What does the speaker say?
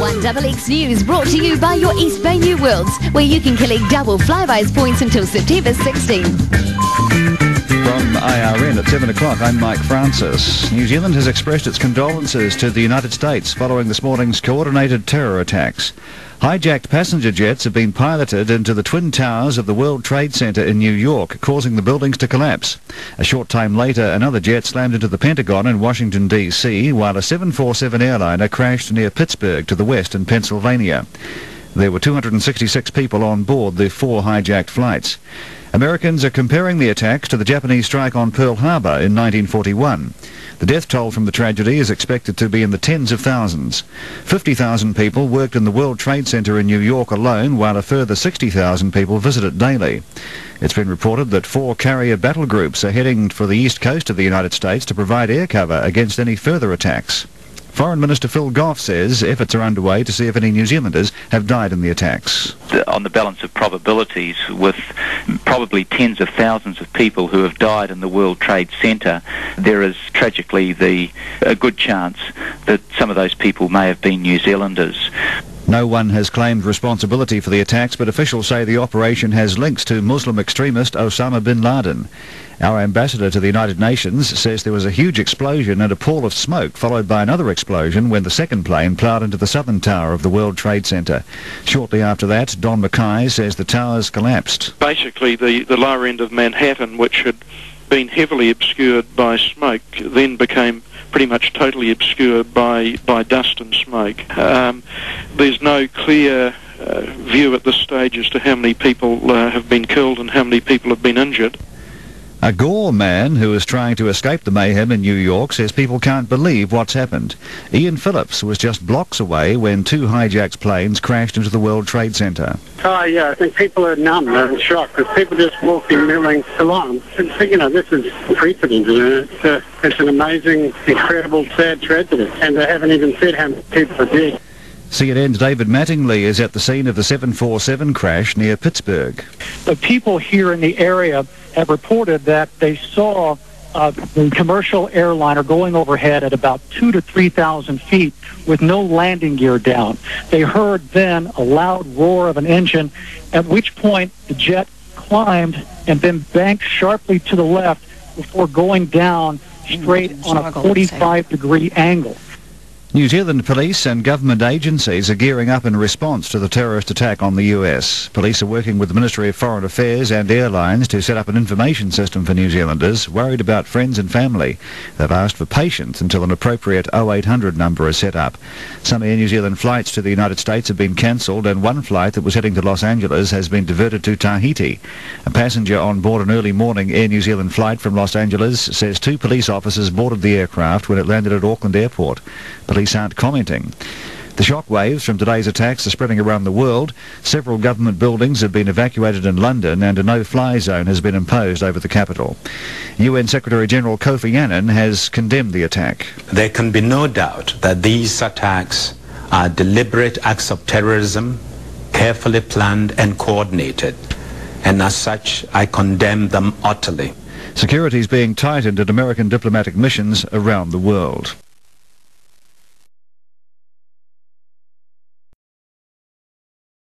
1XX News brought to you by your East Bay New Worlds, where you can collect double Flybuys points until September 16. From IRN at 7 o'clock, I'm Mike Francis. New Zealand has expressed its condolences to the United States following this morning's coordinated terror attacks. Hijacked passenger jets have been piloted into the Twin Towers of the World Trade Center in New York, causing the buildings to collapse. A short time later, another jet slammed into the Pentagon in Washington, D.C., while a 747 airliner crashed near Pittsburgh to the west in Pennsylvania. There were 266 people on board the 4 hijacked flights. Americans are comparing the attacks to the Japanese strike on Pearl Harbor in 1941. The death toll from the tragedy is expected to be in the tens of thousands. 50,000 people worked in the World Trade Center in New York alone, while a further 60,000 people visit it daily. It's been reported that 4 carrier battle groups are heading for the east coast of the United States to provide air cover against any further attacks. Foreign Minister Phil Goff says efforts are underway to see if any New Zealanders have died in the attacks. On the balance of probabilities, with probably tens of thousands of people who have died in the World Trade Center, there is tragically a good chance that some of those people may have been New Zealanders. No one has claimed responsibility for the attacks, but officials say the operation has links to Muslim extremist Osama bin Laden. Our ambassador to the United Nations says there was a huge explosion and a pall of smoke, followed by another explosion when the second plane ploughed into the southern tower of the World Trade Center. Shortly after that, Don Mackay says the towers collapsed. Basically, the lower end of Manhattan, which had been heavily obscured by smoke, then became pretty much totally obscured by dust and smoke. There's no clear view at this stage as to how many people have been killed and how many people have been injured. A Gore man who is trying to escape the mayhem in New York says people can't believe what's happened. Ian Phillips was just blocks away when 2 hijacked planes crashed into the World Trade Center. Oh, yeah, I think people are numb and shocked because people just walking, milling along. You know, this is unprecedented. It's an amazing, incredible, sad tragedy. And they haven't even said how many people are dead. CNN's David Mattingly is at the scene of the 747 crash near Pittsburgh. The people here in the area have reported that they saw the commercial airliner going overhead at about 2,000 to 3,000 feet with no landing gear down. They heard then a loud roar of an engine, at which point the jet climbed and then banked sharply to the left before going down straight on a 45-degree angle. New Zealand police and government agencies are gearing up in response to the terrorist attack on the US. Police are working with the Ministry of Foreign Affairs and airlines to set up an information system for New Zealanders worried about friends and family. They've asked for patience until an appropriate 0800 number is set up. Some Air New Zealand flights to the United States have been cancelled, and one flight that was heading to Los Angeles has been diverted to Tahiti. A passenger on board an early morning Air New Zealand flight from Los Angeles says 2 police officers boarded the aircraft when it landed at Auckland Airport. Police aren't commenting. The shockwaves from today's attacks are spreading around the world. Several government buildings have been evacuated in London, and a no-fly zone has been imposed over the capital. UN Secretary-General Kofi Annan has condemned the attack. There can be no doubt that these attacks are deliberate acts of terrorism, carefully planned and coordinated, and as such I condemn them utterly. Security is being tightened at American diplomatic missions around the world.